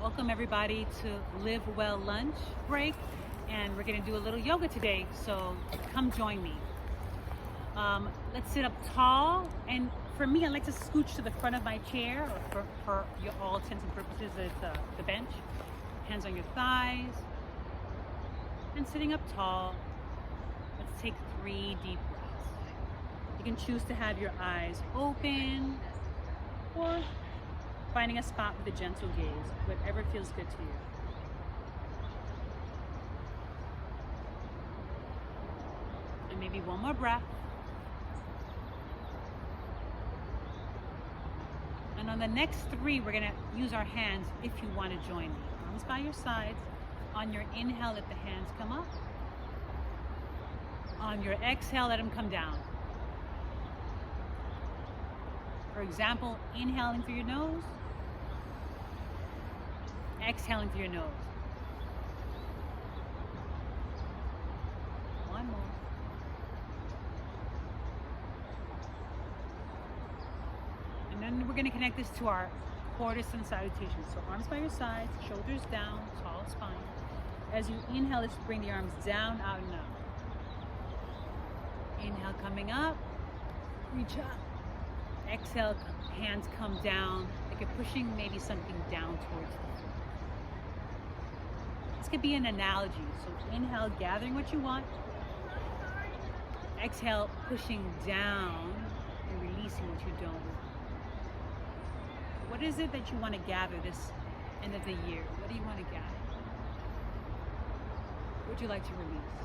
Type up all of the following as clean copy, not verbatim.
Welcome everybody to Live Well Lunch Break, and we're going to do a little yoga today, so come join me. Let's sit up tall, and for me I like to scooch to the front of my chair, or for your all intents and purposes it's the bench. Hands on your thighs, and sitting up tall. Let's take 3 deep breaths. You can choose to have your eyes open, or finding a spot with a gentle gaze, whatever feels good to you. And maybe one more breath. And on the next 3, we're gonna use our hands if you want to join me. Arms by your sides. On your inhale, let the hands come up. On your exhale, let them come down. For example, inhaling through your nose, exhaling through your nose. One more. And then we're going to connect this to our quarter sun salutation. So arms by your sides, shoulders down, tall spine. As you inhale, let's bring the arms down, out, and up. Inhale, coming up, reach up. Exhale, hands come down, like you're pushing maybe something down towards the floor. This could be an analogy. So inhale, gathering what you want. Exhale, pushing down and releasing what you don't want. What is it that you want to gather this end of the year? What do you want to gather? What would you like to release?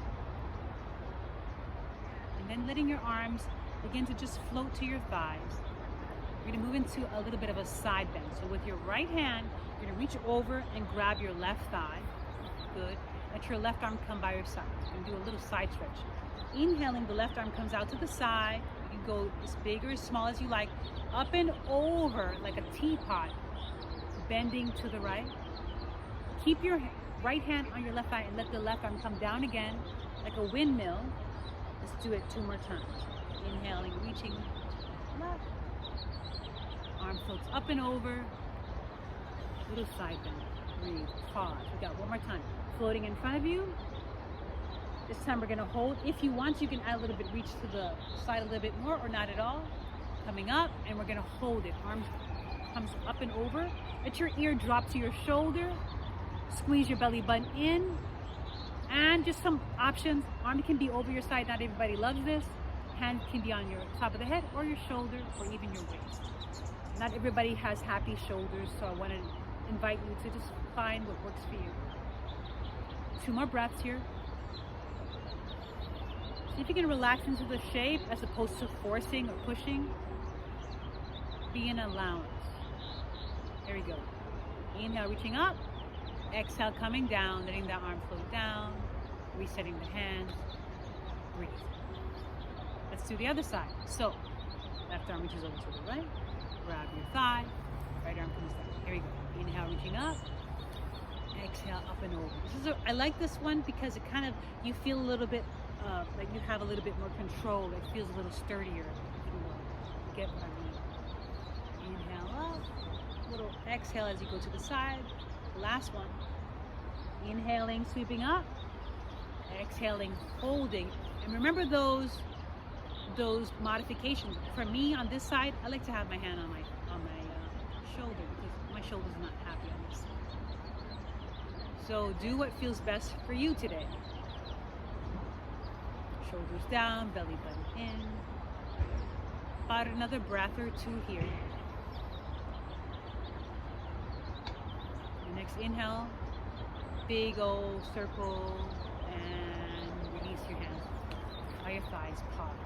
And then letting your arms begin to just float to your thighs. You're going to move into a little bit of a side bend. So with your right hand, you're going to reach over and grab your left thigh. Good. Let your left arm come by your side. You're going to do a little side stretch. Inhaling, the left arm comes out to the side. You can go as big or as small as you like. Up and over like a teapot, bending to the right. Keep your right hand on your left thigh and let the left arm come down again like a windmill. Let's do it 2 more times. Inhaling, reaching left. Arm floats up and over. Little side bend. Breathe. Pause. We got one more time. Floating in front of you. This time we're going to hold. If you want, you can add a little bit, reach to the side a little bit more, or not at all. Coming up, and we're going to hold it. Arm comes up and over. Let your ear drop to your shoulder. Squeeze your belly button in. And just some options. Arm can be over your side. Not everybody loves this. Hand can be on your top of the head or your shoulder or even your waist. Not everybody has happy shoulders, so I want to invite you to just find what works for you. 2 more breaths here. See if you can relax into the shape as opposed to forcing or pushing. Be an allowance. Here we go. Inhale, reaching up. Exhale, coming down, letting that arm float down. Resetting the hands. Breathe. Let's do the other side. So, left arm reaches over to the right. Grab your thigh. Right arm comes down. Here we go. Inhale, reaching up. Exhale, up and over. I like this one because it kind of, you feel a little bit like you have a little bit more control. It feels a little sturdier, if you will. You get what I mean? Inhale up. Little exhale as you go to the side. Last one. Inhaling, sweeping up. Exhaling, holding. And remember those modifications. For me on this side, I like to have my hand on my shoulder because my shoulder's not happy on this side. So do what feels best for you today. Shoulders down, belly button in. About another breath or 2 here. The next inhale, big old circle, and release your hands by your thighs. Pause.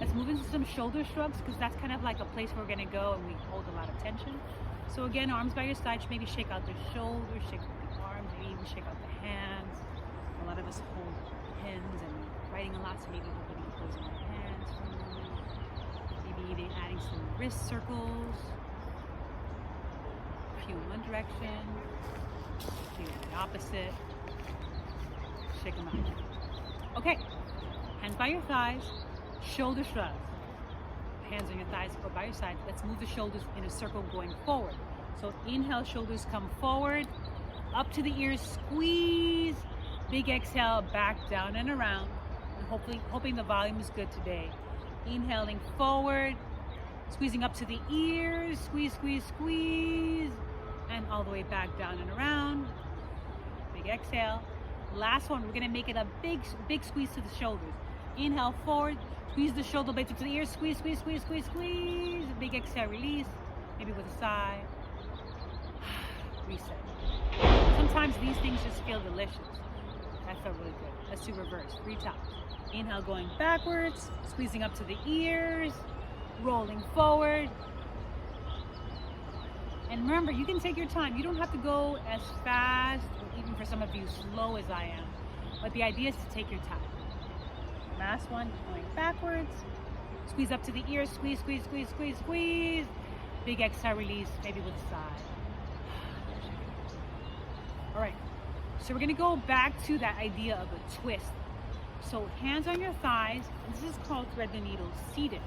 Let's move into some shoulder shrugs because that's kind of like a place where we're going to go and we hold a lot of tension. So again, arms by your side, maybe shake out the shoulders, shake out the arms, maybe even shake out the hands. A lot of us hold pens and writing a lot, so maybe we'll be closing our hands for a moment. Maybe even adding some wrist circles. A few in one direction, a few in the opposite. Shake them out. Okay, hands by your thighs. Shoulder shrugs. Hands on your thighs or by your side. Let's move the shoulders in a circle going forward. So inhale, shoulders come forward, up to the ears, squeeze. Big exhale, back down and around. And hoping the volume is good today. Inhaling forward, squeezing up to the ears, squeeze, squeeze, squeeze. And all the way back down and around. Big exhale. Last one, we're gonna make it a big squeeze to the shoulders. Inhale forward, squeeze the shoulder blades up to the ears, squeeze, squeeze, squeeze, squeeze, squeeze. Big exhale, release, maybe with a sigh. Reset. Sometimes these things just feel delicious. That felt really good. Let's do reverse, 3 times. Inhale, going backwards, squeezing up to the ears, rolling forward. And remember, you can take your time. You don't have to go as fast, or even for some of you, slow as I am. But the idea is to take your time. Last one, going backwards. Squeeze up to the ears, squeeze, squeeze, squeeze, squeeze, squeeze. Big exhale, release, maybe with a sigh. All right, so we're gonna go back to that idea of a twist. So hands on your thighs, this is called thread the needle seated.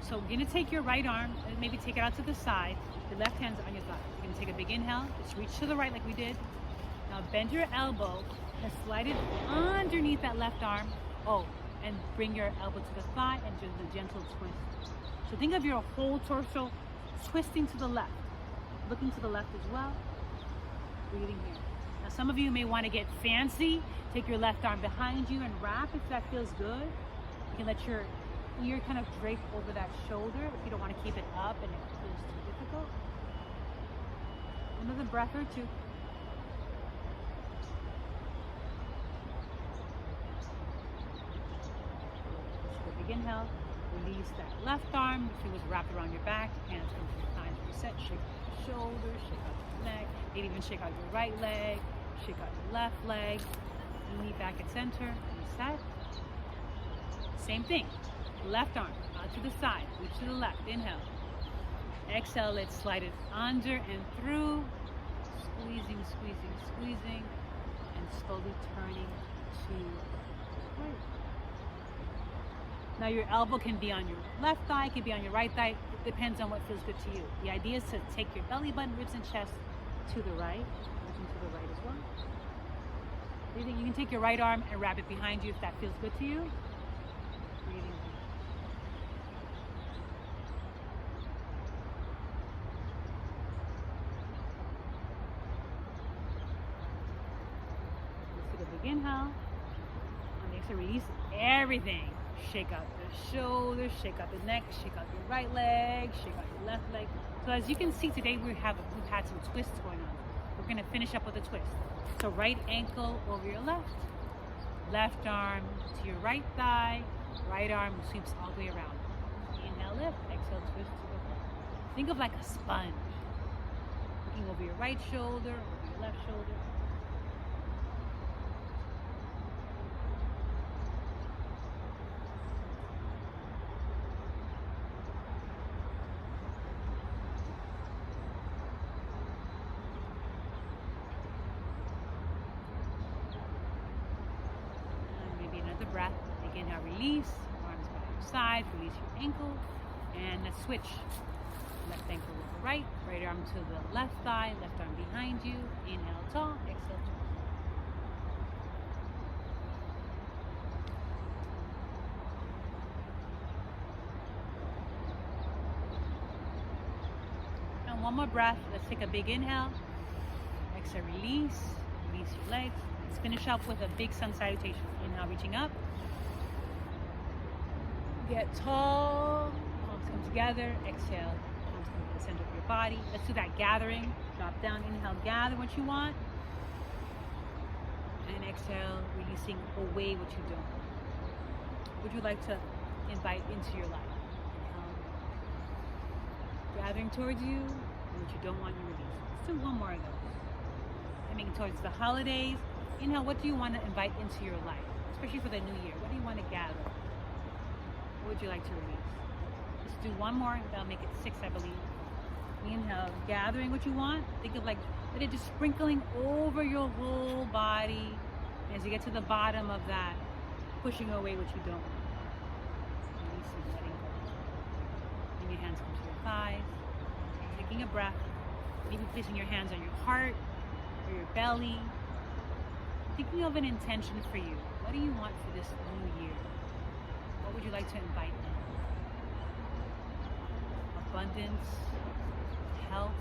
So we're gonna take your right arm and maybe take it out to the side. The left hand's on your thigh. You're gonna take a big inhale, just reach to the right like we did. Now bend your elbow and slide it underneath that left arm. Oh, and bring your elbow to the thigh and do the gentle twist. So think of your whole torso twisting to the left, looking to the left as well. Breathing here. Now some of you may want to get fancy. Take your left arm behind you and wrap if that feels good. You can let your ear kind of drape over that shoulder if you don't want to keep it up and it feels too difficult. Another breath or two. Let's go big inhale. Release that left arm. If it was wrapped around your back, hands come to your thighs. Reset. Shake out your shoulders. Shake out your neck. Maybe even shake out your right leg. Shake out your left leg. Knee back at center. Reset. Same thing. Left arm out to the side. Reach to the left. Inhale. Exhale. Let's slide it under and through. Squeezing, squeezing, squeezing. And slowly turning to right. Now your elbow can be on your left thigh, it can be on your right thigh. It depends on what feels good to you. The idea is to take your belly button, ribs, and chest to the right. Looking to the right as well. Breathing. You can take your right arm and wrap it behind you if that feels good to you. Breathing. Let's take a big inhale. On the exhale, release everything. Shake out the shoulders, shake out the neck, shake out your right leg, shake out your left leg. So as you can see today, we've had some twists going on. We're gonna finish up with a twist. So right ankle over your left, left arm to your right thigh, right arm sweeps all the way around. Inhale, lift, exhale, twist to the right. Think of like a sponge. Looking over your right shoulder, over your left shoulder. Breath. Again, now release, arms by your side, release your ankle, and let's switch. Left ankle over right, right arm to the left thigh, left arm behind you. Inhale tall, exhale tall. And one more breath. Let's take a big inhale. Exhale, release, release your legs. Let's finish up with a big sun salutation. Inhale, reaching up. Get tall, palms come together. Exhale, palms come to the center of your body. Let's do that gathering. Drop down, inhale, gather what you want. And exhale, releasing away what you don't want. Would you like to invite into your life? Gathering towards you, and what you don't want, you release. Let's do one more of those. Coming towards the holidays. Inhale, what do you want to invite into your life? Especially for the new year. What do you want to gather? What would you like to release? Let's do one more. That'll make it 6, I believe. Inhale, gathering what you want. Think of like, let it just sprinkling over your whole body. As you get to the bottom of that, pushing away what you don't want. Releasing, letting go. And your hands come to your thighs. Taking a breath. Maybe placing your hands on your heart or your belly. Thinking of an intention for you. What do you want for this new year? What would you like to invite in? Abundance, health,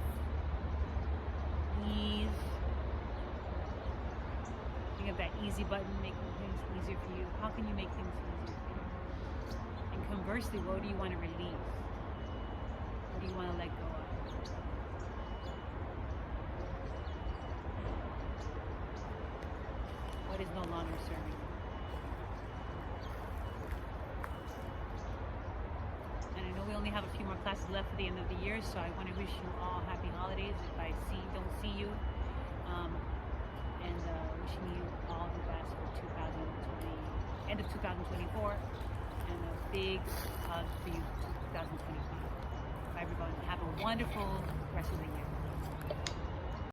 ease. Think of that easy button, making things easier for you. How can you make things easier for you? And conversely, what do you want to release? What do you want to let go of? What is no longer serving you? And I know we only have a few more classes left for the end of the year, so I want to wish you all happy holidays if I don't see you. And wishing you all the best for 2020, end of 2024, and a big hug for you 2025. Bye everyone. Have a wonderful rest of